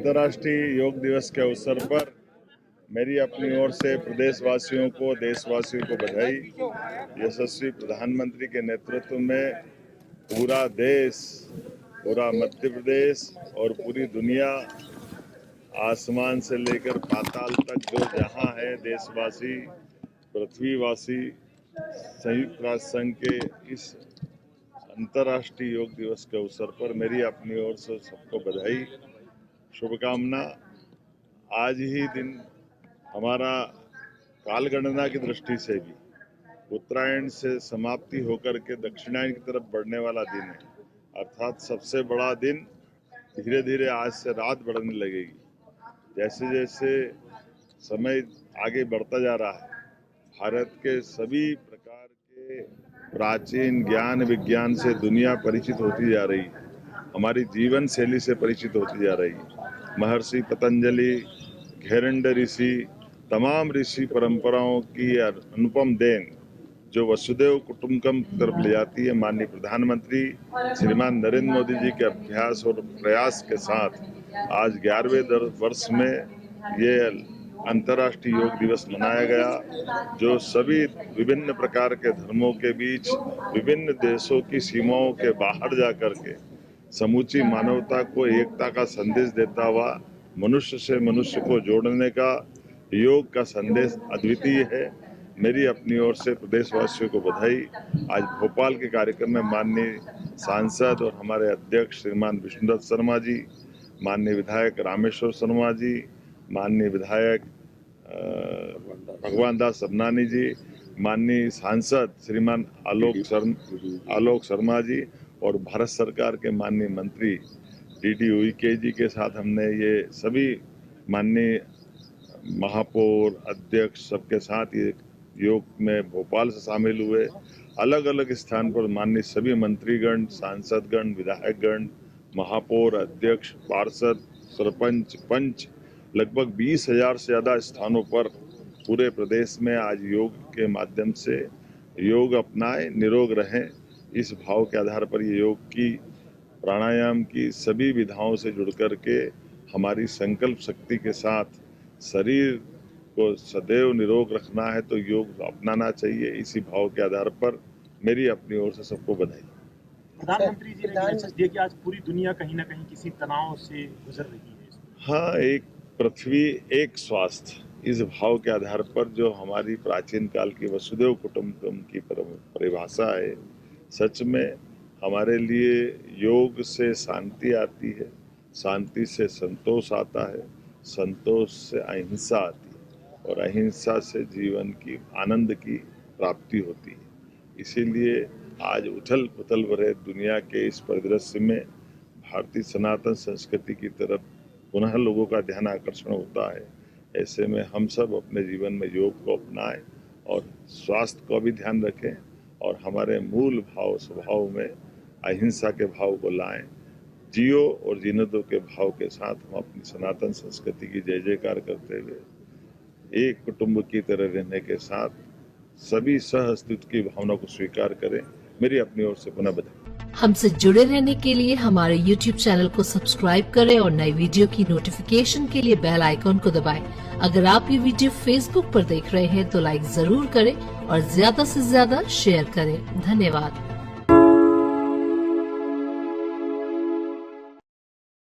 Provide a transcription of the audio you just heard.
अंतर्राष्ट्रीय योग दिवस के अवसर पर मेरी अपनी ओर से प्रदेशवासियों को, देशवासियों को बधाई। यशस्वी प्रधानमंत्री के नेतृत्व में पूरा देश, पूरा मध्य प्रदेश और पूरी दुनिया, आसमान से लेकर पाताल तक जो जहां है, देशवासी, पृथ्वीवासी, संयुक्त राष्ट्र संघ के इस अंतर्राष्ट्रीय योग दिवस के अवसर पर मेरी अपनी ओर से सबको बधाई, शुभकामना। आज ही दिन हमारा कालगणना की दृष्टि से भी उत्तरायण से समाप्ति होकर के दक्षिणायन की तरफ बढ़ने वाला दिन है, अर्थात सबसे बड़ा दिन धीरे धीरे आज से रात बढ़ने लगेगी। जैसे जैसे समय आगे बढ़ता जा रहा है, भारत के सभी प्रकार के प्राचीन ज्ञान विज्ञान से दुनिया परिचित होती जा रही है, हमारी जीवन शैली से परिचित होती जा रही है। महर्षि पतंजलि, घेरंड ऋषि, तमाम ऋषि परंपराओं की अनुपम देन जो वसुदेव कुटुंबकम की तरफ ले जाती है, माननीय प्रधानमंत्री श्रीमान नरेंद्र मोदी जी के अभ्यास और प्रयास के साथ आज 11वें वर्ष में ये अंतर्राष्ट्रीय योग दिवस मनाया गया, जो सभी विभिन्न प्रकार के धर्मों के बीच, विभिन्न देशों की सीमाओं के बाहर जाकर के समूची मानवता को एकता का संदेश देता हुआ, मनुष्य से मनुष्य को जोड़ने का योग का संदेश अद्वितीय है। मेरी अपनी ओर से प्रदेशवासियों को बधाई। आज भोपाल के कार्यक्रम में माननीय सांसद और हमारे अध्यक्ष श्रीमान विष्णुदत्त शर्मा जी, माननीय विधायक रामेश्वर शर्मा जी, माननीय विधायक भगवान दास सबनानी जी, माननीय सांसद श्रीमान आलोक शर्मा जी और भारत सरकार के माननीय मंत्री डीडी उइके जी के साथ हमने ये सभी माननीय महापौर, अध्यक्ष सबके साथ ये योग में भोपाल से शामिल हुए। अलग अलग स्थान पर माननीय सभी मंत्रीगण, सांसदगण, विधायकगण, महापौर, अध्यक्ष, पार्षद, सरपंच, पंच, लगभग 20,000 से ज़्यादा स्थानों पर पूरे प्रदेश में आज योग के माध्यम से योग अपनाएं, निरोग रहें, इस भाव के आधार पर ये योग की, प्राणायाम की सभी विधाओं से जुड़ कर के हमारी संकल्प शक्ति के साथ शरीर को सदैव निरोग रखना है तो योग अपनाना चाहिए। इसी भाव के आधार पर मेरी अपनी ओर से सबको बधाई। प्रधानमंत्री जी ने मैसेज दिया कि आज पूरी दुनिया कहीं ना कहीं किसी तनाव से गुजर रही है। हाँ, एक पृथ्वी एक स्वास्थ्य, इस भाव के आधार पर जो हमारी प्राचीन काल की वसुदेव कुटुंबकम की परिभाषा है, सच में हमारे लिए योग से शांति आती है, शांति से संतोष आता है, संतोष से अहिंसा आती है और अहिंसा से जीवन की आनंद की प्राप्ति होती है। इसीलिए आज उथल पुथल भरे दुनिया के इस परिदृश्य में भारतीय सनातन संस्कृति की तरफ पुनः लोगों का ध्यान आकर्षण होता है। ऐसे में हम सब अपने जीवन में योग को अपनाएं और स्वास्थ्य को भी ध्यान रखें और हमारे मूल भाव स्वभाव में अहिंसा के भाव को लाएं। जियो और जीने दो के भाव के साथ हम अपनी सनातन संस्कृति की जय जयकार करते हुए एक कुटुंब की तरह रहने के साथ सभी सह अस्तित्व की भावना को स्वीकार करें। मेरी अपनी ओर से पुनः बधाई। हमसे जुड़े रहने के लिए हमारे YouTube चैनल को सब्सक्राइब करें और नई वीडियो की नोटिफिकेशन के लिए बेल आइकॉन को दबाएं। अगर आप ये वीडियो Facebook पर देख रहे हैं तो लाइक जरूर करें और ज्यादा से ज्यादा शेयर करें। धन्यवाद।